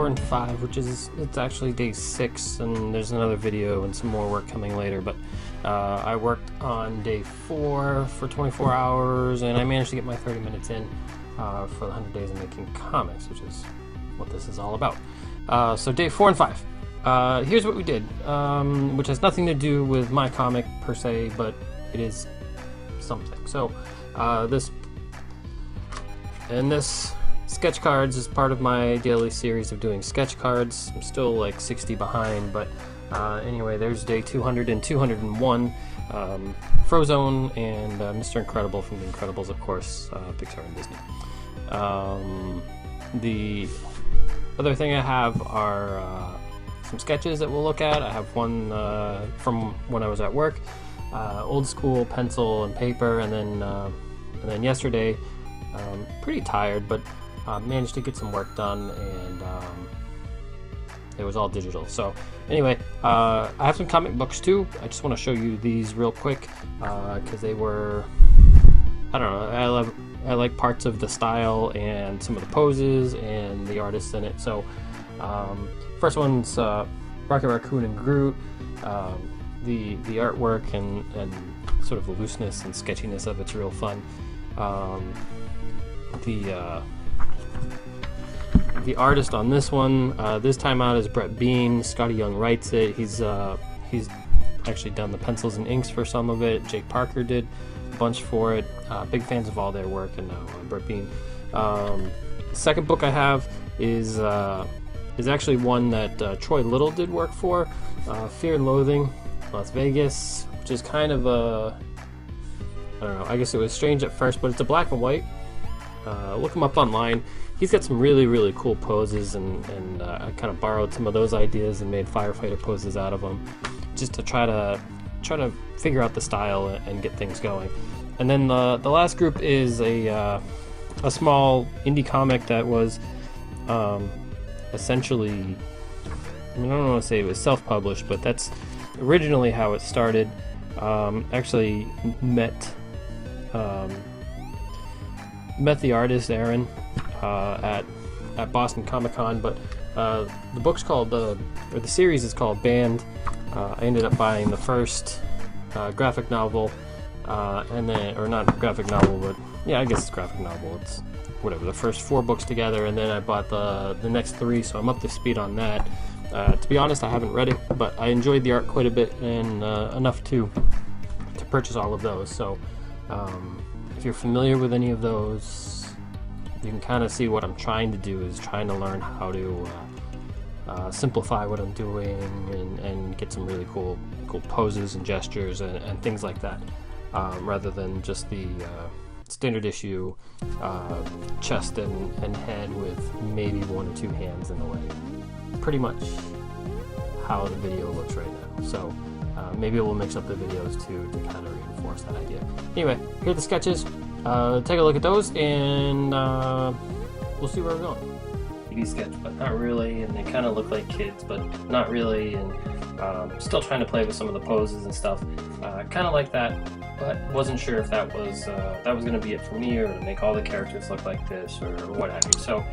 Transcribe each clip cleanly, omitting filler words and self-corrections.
4 and 5, which is, it's actually day 6, and there's another video and some more work coming later, but I worked on day 4 for 24 hours, and I managed to get my 30 minutes in for the 100 days of making comics, which is what this is all about. So day 4 and 5. Here's what we did, which has nothing to do with my comic per se, but it is something. So this sketch cards is part of my daily series of doing sketch cards. I'm still like 60 behind, but anyway, there's day 200 and 201. Frozone and Mr. Incredible from The Incredibles, of course, Pixar and Disney. The other thing I have are some sketches that we'll look at. I have one from when I was at work, old school pencil and paper, and then yesterday, pretty tired, but managed to get some work done, and it was all digital. So anyway, I have some comic books too. I just want to show you these real quick because they were, I don't know, I like parts of the style and some of the poses and the artists in it. So first one's Rocket Raccoon and Groot. The artwork and sort of the looseness and sketchiness of it's real fun. The artist on this one, this time out, is Brett Bean. Scotty Young writes it. He's actually done the pencils and inks for some of it. Jake Parker did a bunch for it. Big fans of all their work, and Brett Bean. Second book I have is actually one that Troy Little did work for, Fear and Loathing, Las Vegas, which is kind of a, I don't know, I guess it was strange at first, but it's a black and white. Look him up online. He's got some really, really cool poses, and I kind of borrowed some of those ideas and made firefighter poses out of them, just to try to figure out the style and get things going. And then the last group is a small indie comic that was essentially, I mean, I don't want to say it was self-published, but that's originally how it started. Actually met the artist Aaron at Boston Comic Con, but the book's called, or the series is called Banned. I ended up buying the first graphic novel, and then, or not graphic novel, but yeah, I guess it's graphic novel. It's whatever, the first 4 books together, and then I bought the next 3, so I'm up to speed on that. To be honest, I haven't read it, but I enjoyed the art quite a bit, and enough to purchase all of those. So if you're familiar with any of those, you can kind of see what I'm trying to do is trying to learn how to simplify what I'm doing and get some really cool poses and gestures and things like that, rather than just the standard issue chest and head with maybe 1 or 2 hands in the way. Pretty much how the video looks right now. So maybe we'll mix up the videos too to kind of reinforce that idea. Anyway, here are the sketches. Take a look at those, and we'll see where we're going. These sketch, but not really, and they kind of look like kids, but not really, and still trying to play with some of the poses and stuff. Kind of like that, but wasn't sure if that was going to be it for me, or to make all the characters look like this, or what have you. So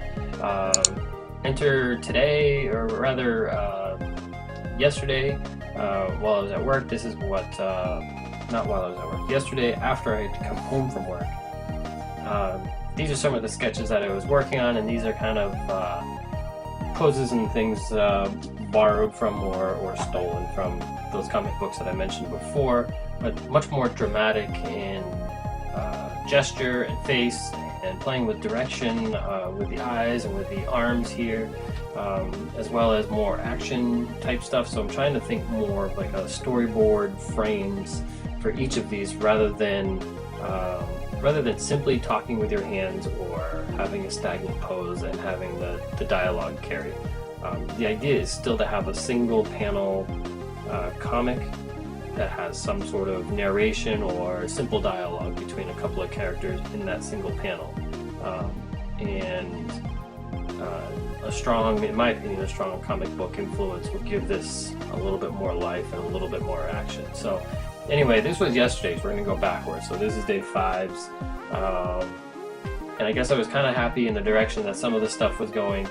enter today, or rather yesterday, while I was at work. This is what, not while I was at work, yesterday after I had come home from work. These are some of the sketches that I was working on, and these are kind of poses and things borrowed from or stolen from those comic books that I mentioned before, but much more dramatic in gesture and face, and playing with direction with the eyes and with the arms here, as well as more action type stuff. So I'm trying to think more of like a storyboard frames for each of these, rather than simply talking with your hands or having a stagnant pose and having the dialogue carry. The idea is still to have a single panel comic that has some sort of narration or simple dialogue between a couple of characters in that single panel. And a strong, in my opinion, a strong comic book influence will give this a little bit more life and a little bit more action. So anyway, this was yesterday's. We're going to go backwards. So this is day 5's. And I guess I was kind of happy in the direction that some of the stuff was going.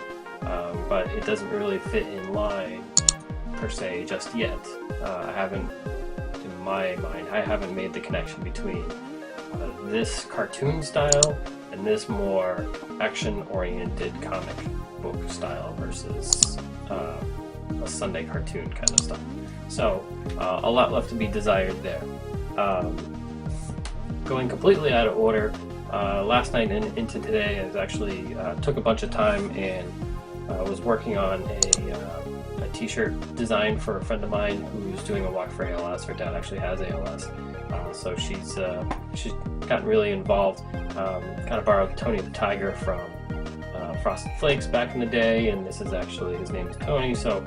but it doesn't really fit in line per se just yet. I haven't, in my mind, I haven't made the connection between this cartoon style and this more action-oriented comic book style versus a Sunday cartoon kind of stuff. So a lot left to be desired there. Going completely out of order, last night and into today, I was actually took a bunch of time and was working on a t-shirt design for a friend of mine who's doing a walk for ALS. Her dad actually has ALS, so she's gotten really involved. Kind of borrowed Tony the Tiger from Frosted Flakes back in the day, and this is actually, his name is Tony, so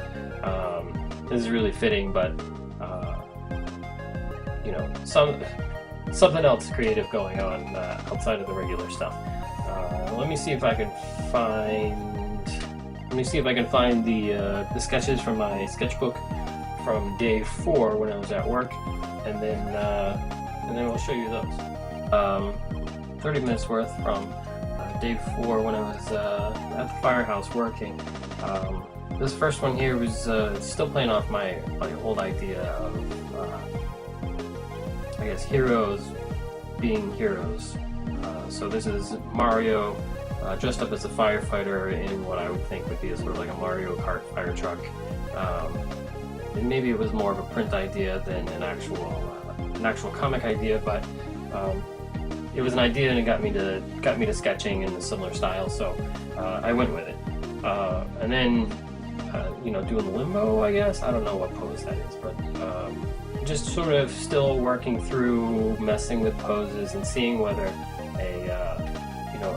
this is really fitting, but you know, something else creative going on outside of the regular stuff. Let me see if I can find the sketches from my sketchbook from day 4 when I was at work, and then we'll show you those. 30 minutes worth from day 4 when I was at the firehouse working. This first one here was still playing off my old idea of I guess heroes being heroes. So this is Mario dressed up as a firefighter in what I would think would be a sort of like a Mario Kart fire truck. And maybe it was more of a print idea than an actual comic idea, but it was an idea and it got me to sketching in a similar style, so I went with it. And then you know, doing limbo, I guess. I don't know what pose that is, but just sort of still working through messing with poses and seeing whether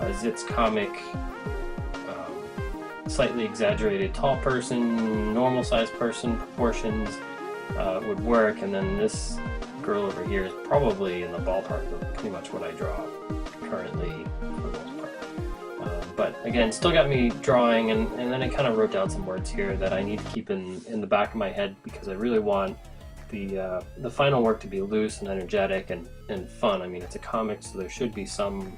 a Zitz comic slightly exaggerated tall person, normal sized person proportions would work, and then this girl over here is probably in the ballpark of pretty much what I draw currently for the most part. But again, still got me drawing, and then I kind of wrote down some words here that I need to keep in the back of my head, because I really want the final work to be loose and energetic and fun. I mean, it's a comic, so there should be some.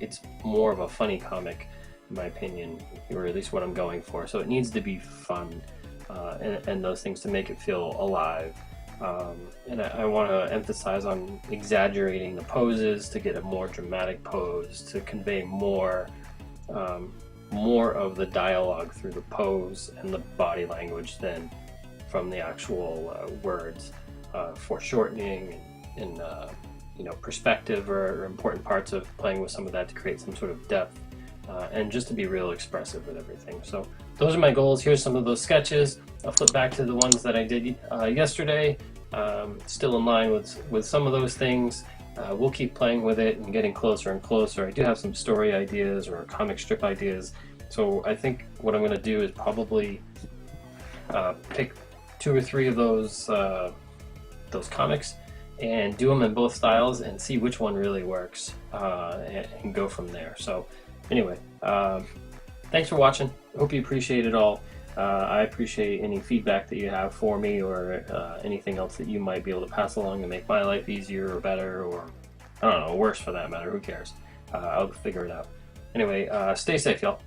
It's more of a funny comic, in my opinion, or at least what I'm going for. So it needs to be fun and those things to make it feel alive. And I want to emphasize on exaggerating the poses to get a more dramatic pose, to convey more of the dialogue through the pose and the body language than from the actual words. Foreshortening and perspective are important parts of playing with some of that to create some sort of depth and just to be real expressive with everything. So those are my goals. Here's some of those sketches. I'll flip back to the ones that I did yesterday. Still in line with some of those things. We'll keep playing with it and getting closer and closer. I do have some story ideas or comic strip ideas, so I think what I'm going to do is probably pick 2 or 3 of those comics and do them in both styles and see which one really works and go from there. So anyway, thanks for watching. I hope you appreciate it all. I appreciate any feedback that you have for me, or anything else that you might be able to pass along to make my life easier or better, or I don't know, worse for that matter. Who cares? I'll figure it out. Anyway, stay safe, y'all.